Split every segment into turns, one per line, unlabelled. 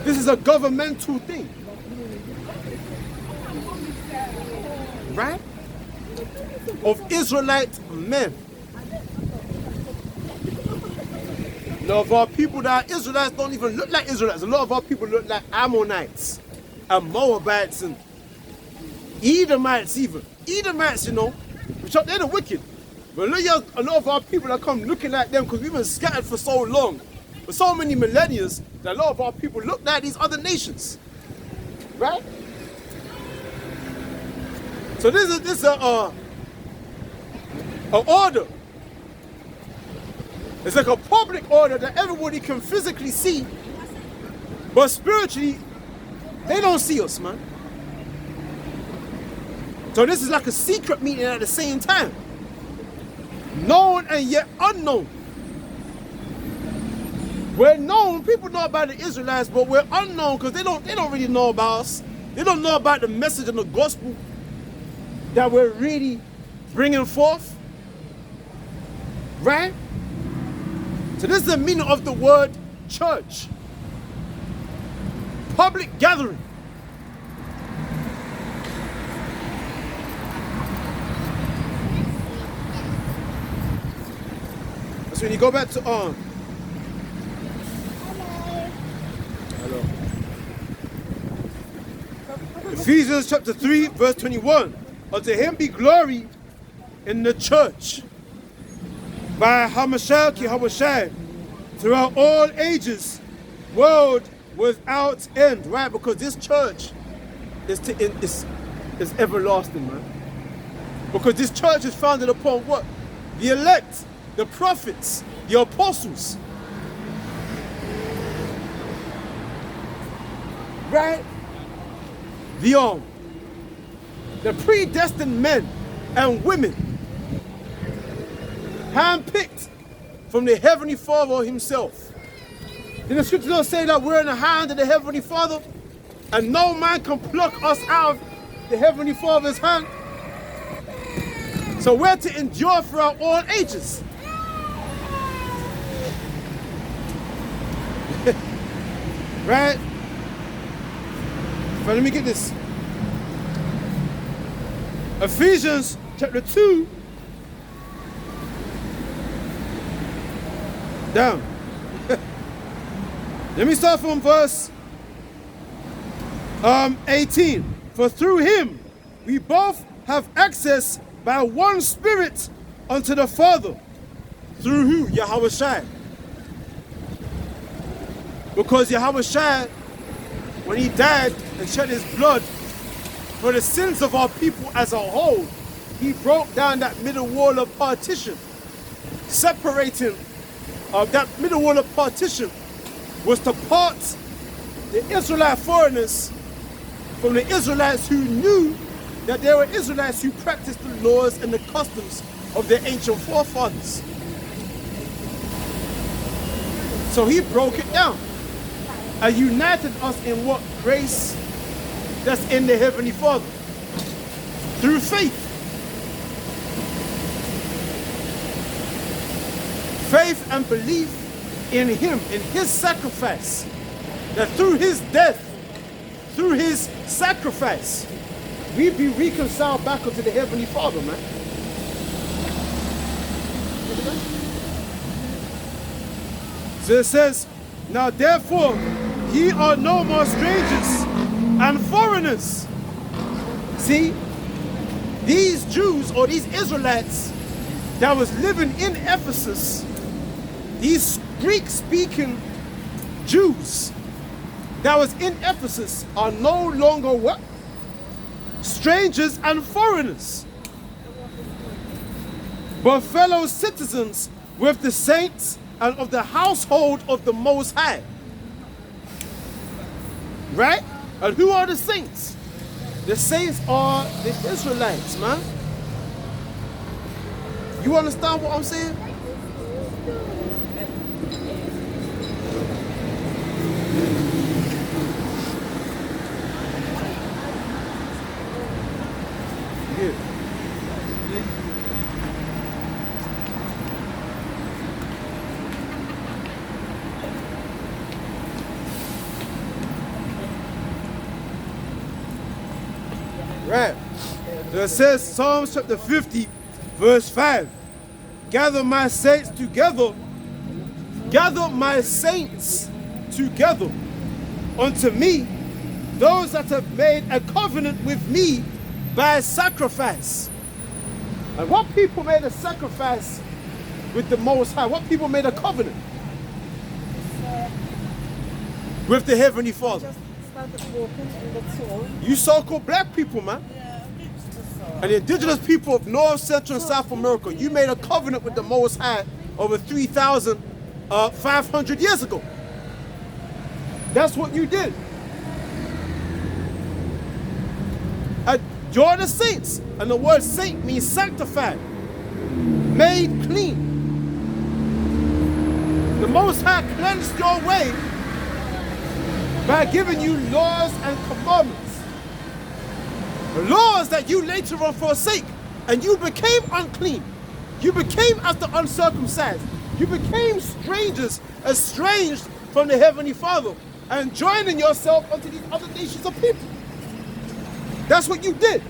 This is a governmental thing. Right? Of Israelite men. A lot of our people that are Israelites don't even look like Israelites. A lot of our people look like Ammonites and Moabites and Edomites even. Edomites, you know, which they're the wicked. But look at a lot of our people that come looking like them because we've been scattered for so long, for so many millennia, that a lot of our people look like these other nations. Right? So this is an order. It's like a public order that everybody can physically see, but spiritually, they don't see us, man. So this is like a secret meeting at the same time. Known and yet unknown. We're known, people know about the Israelites, but we're unknown because they don't really know about us. They don't know about the message and the gospel that we're really bringing forth. Right? So this is the meaning of the word church. Public gathering. That's when you go back to Hello. Ephesians chapter 3 verse 21. Unto him be glory in the church by Hamashiach throughout all ages, world without end, right? Because this church is everlasting, man. Because this church is founded upon what? The elect, the prophets, the apostles. Right? The predestined men and women handpicked from the Heavenly Father himself. Then the scripture don't say that we're in the hand of the Heavenly Father and no man can pluck us out of the Heavenly Father's hand. So we're to endure throughout all ages. Right? But let me get this. Ephesians chapter 2. Down. Let me start from verse 18. For through him we both have access by one Spirit unto the Father. Through who? Yahweh Shai. Because Yahweh Shai, when he died and shed his blood for the sins of our people as a whole, he broke down that middle wall of partition, separating. That middle wall of partition was to part the Israelite foreigners from the Israelites who knew that there were Israelites who practiced the laws and the customs of their ancient forefathers. So he broke it down and united us in what? Grace that's in the Heavenly Father through faith. Faith and belief in him, in his sacrifice. That through his death, through his sacrifice, we be reconciled back unto the Heavenly Father, man. So it says, now therefore, ye are no more strangers and foreigners. See, these Jews or these Israelites that was living in Ephesus, these Greek-speaking Jews that was in Ephesus are no longer what? Strangers and foreigners, but fellow citizens with the saints and of the household of the Most High. Right? And who are the saints? The saints are the Israelites, man. You understand what I'm saying? Right. So it says, Psalms chapter 50, verse 5. Gather my saints together. Gather my saints together unto me, those that have made a covenant with me by sacrifice. And what people made a sacrifice with the Most High? What people made a covenant? With the Heavenly Father.
Just started walking in the soul.
You so-called black people, man.
Yeah,
And the indigenous people of North, Central, and South America, you made a covenant with the Most High over 3,500 years ago. That's what you did. And you're the saints. And the word saint means sanctified, made clean. The Most High cleansed your way by giving you laws and commandments. Laws that you later on forsake, and you became unclean. You became as the uncircumcised. You became strangers, estranged from the Heavenly Father, and joining yourself unto these other nations of people. That's what you did.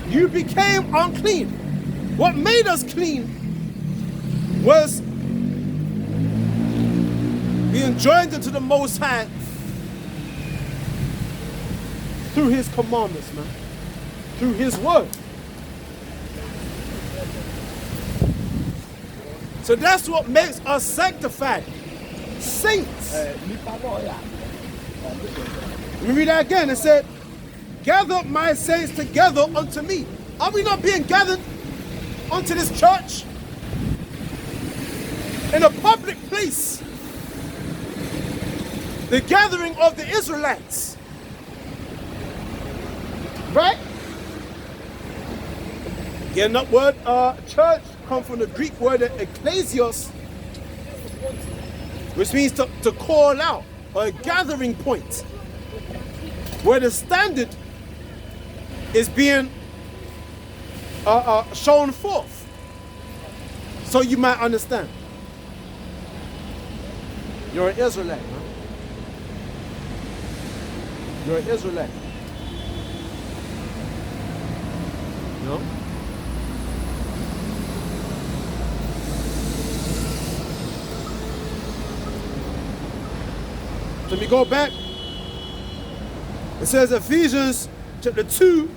You became unclean. What made us clean was being joined into the Most High through His commandments, man. Through His word. So that's what makes us sanctified. Saints. Let me read that again. It said, gather my saints together unto me. Are we not being gathered unto this church? In a public place. The gathering of the Israelites. Right? Again, that word church comes from the Greek word ekklesios, which means to call out, or a gathering point, where the standard is being shown forth, so you might understand. You're an Israelite, man. You're an Israelite. You know? So we go back. It says Ephesians chapter 2,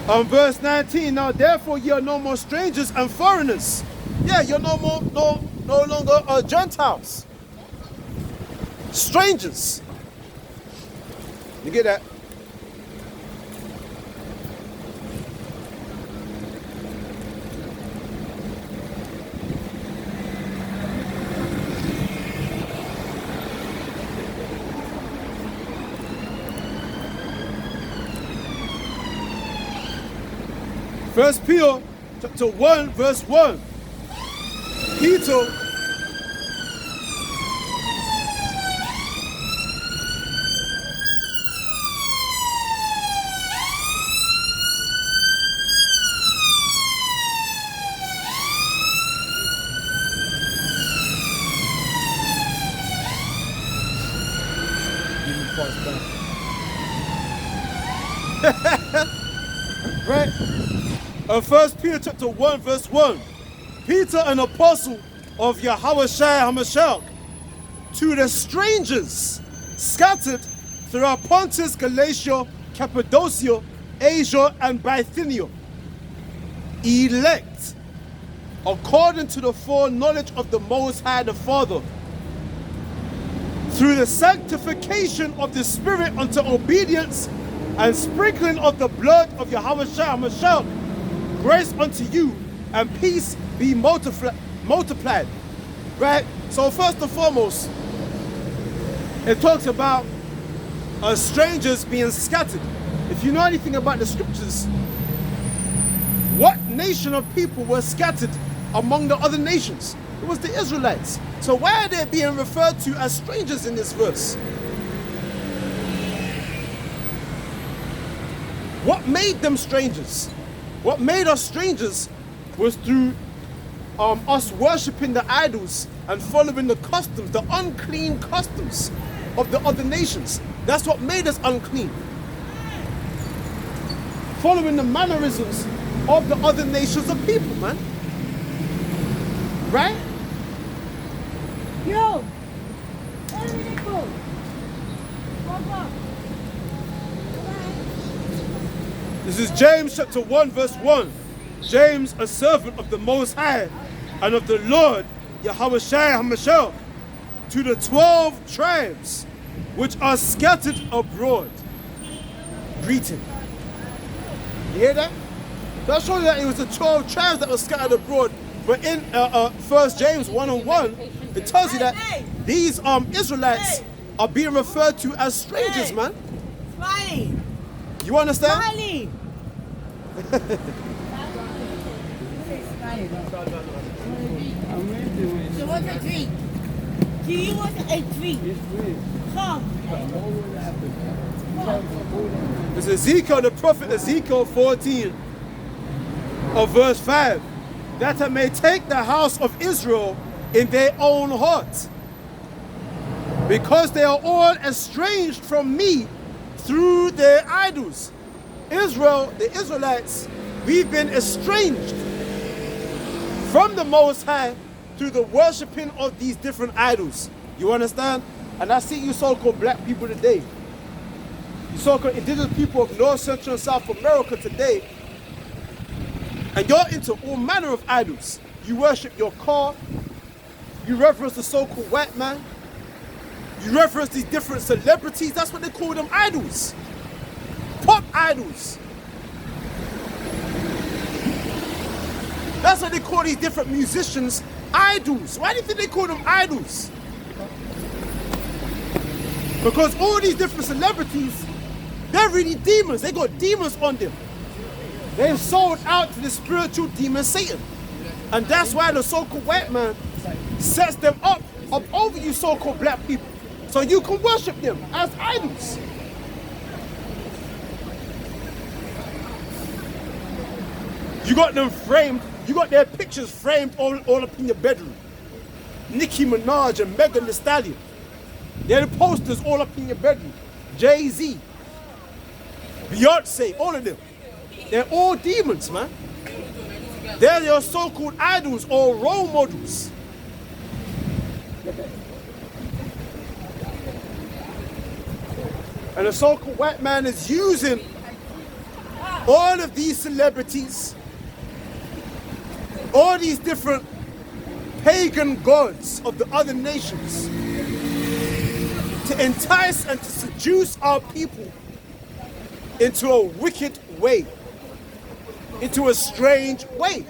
verse 19. Now therefore ye are no more strangers and foreigners. Yeah, you're no longer Gentiles. Strangers. You get that? First Peter chapter 1, verse 1. Peter right? First Peter chapter 1, verse 1. Peter, an apostle of Yahushua HaMashiach, to the strangers scattered throughout Pontus, Galatia, Cappadocia, Asia, and Bithynia, elect according to the foreknowledge of the Most High the Father, through the sanctification of the Spirit unto obedience and sprinkling of the blood of Yahushua HaMashiach, grace unto you and peace be multiplied. Right? So first and foremost, it talks about strangers being scattered. If you know anything about the scriptures, what nation of people were scattered among the other nations? It was the Israelites. So why are they being referred to as strangers in this verse? What made them strangers? What made us strangers was through us worshipping the idols and following the customs, the unclean customs of the other nations. That's what made us unclean. Following the mannerisms of the other nations of people, man. Right?
Yo! Where did it go? Papa.
This is James chapter 1 verse 1. James, a servant of the Most High and of the Lord, Yahweh HaMashiach, to the 12 tribes which are scattered abroad. Greeting. You hear that? That shows that it was the 12 tribes that were scattered abroad. But in 1 James 1:1, it tells you that these Israelites are being referred to as strangers, man.
Smiley!
You understand?
Smiley! So what's a drink? Do you want a drink? Come.
It's Ezekiel, the prophet Ezekiel 14 of verse 5. That I may take the house of Israel in their own heart, because they are all estranged from me through their idols. Israel, the Israelites, we've been estranged from the Most High through the worshipping of these different idols. You understand? And I see you so-called black people today, you so-called indigenous people of North, Central, and South America today, and you're into all manner of idols. You worship your car, you reverence the so-called white man, you reference these different celebrities. That's what they call them, idols. Pop idols. That's what they call these different musicians, idols. Why do you think they call them idols? Because all these different celebrities, they're really demons. They got demons on them. They're sold out to the spiritual demon Satan. And that's why the so-called white man sets them up over you so-called black people, so you can worship them as idols. You got them framed, you got their pictures framed all up in your bedroom. Nicki Minaj and Megan Thee Stallion. They're the posters all up in your bedroom. Jay-Z, Beyonce, all of them. They're all demons, man. They're your so-called idols or role models. And the so-called white man is using all of these celebrities, all these different pagan gods of the other nations to entice and to seduce our people into a wicked way, into a strange way,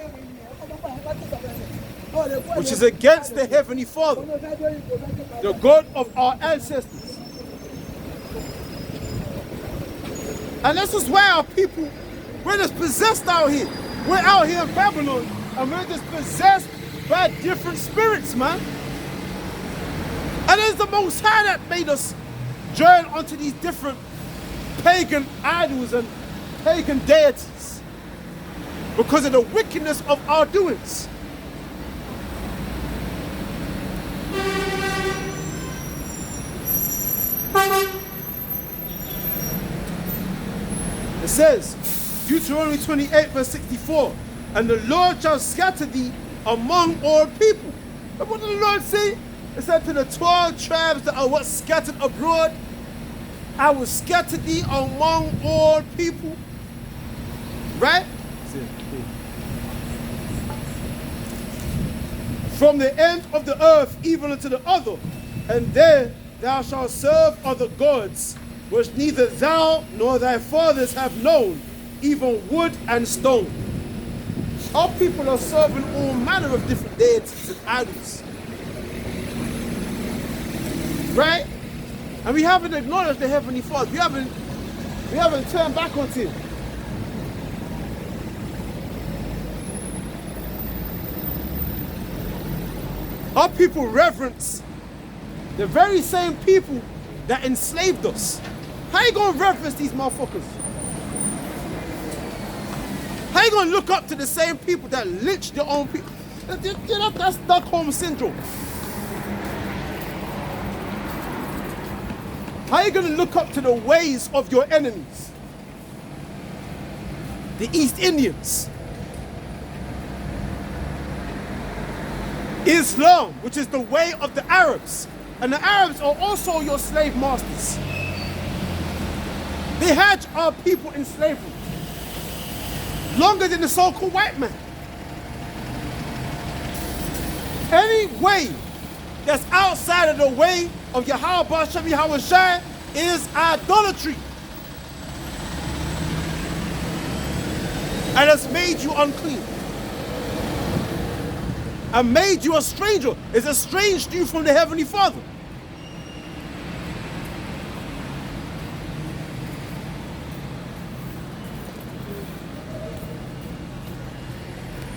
which is against the Heavenly Father, the God of our ancestors. And this is why our people, we're just possessed out here. We're out here in Babylon, and we're just possessed by different spirits, man. And it's the Most High that made us join onto these different pagan idols and pagan deities because of the wickedness of our doings. It says, Deuteronomy 28 verse 64, and the Lord shall scatter thee among all people. And what did the Lord say? It said to the 12 tribes that are what scattered abroad, I will scatter thee among all people. Right? From the end of the earth even unto the other, and there thou shalt serve other gods, which neither thou nor thy fathers have known, even wood and stone. Our people are serving all manner of different deities and idols. Right? And we haven't acknowledged the Heavenly Father. We haven't turned back on Him. Our people reverence the very same people that enslaved us. How you gonna reverence these motherfuckers? How you gonna look up to the same people that lynched their own people? That's Stockholm syndrome. How are you going to look up to the ways of your enemies? The East Indians. Islam, which is the way of the Arabs. And the Arabs are also your slave masters. They had our people in slavery longer than the so-called white man. Any way that's outside of the way of Yahweh Bashem Yahweh Shai is idolatry. And has made you unclean. And made you a stranger. It's estranged you from the Heavenly Father.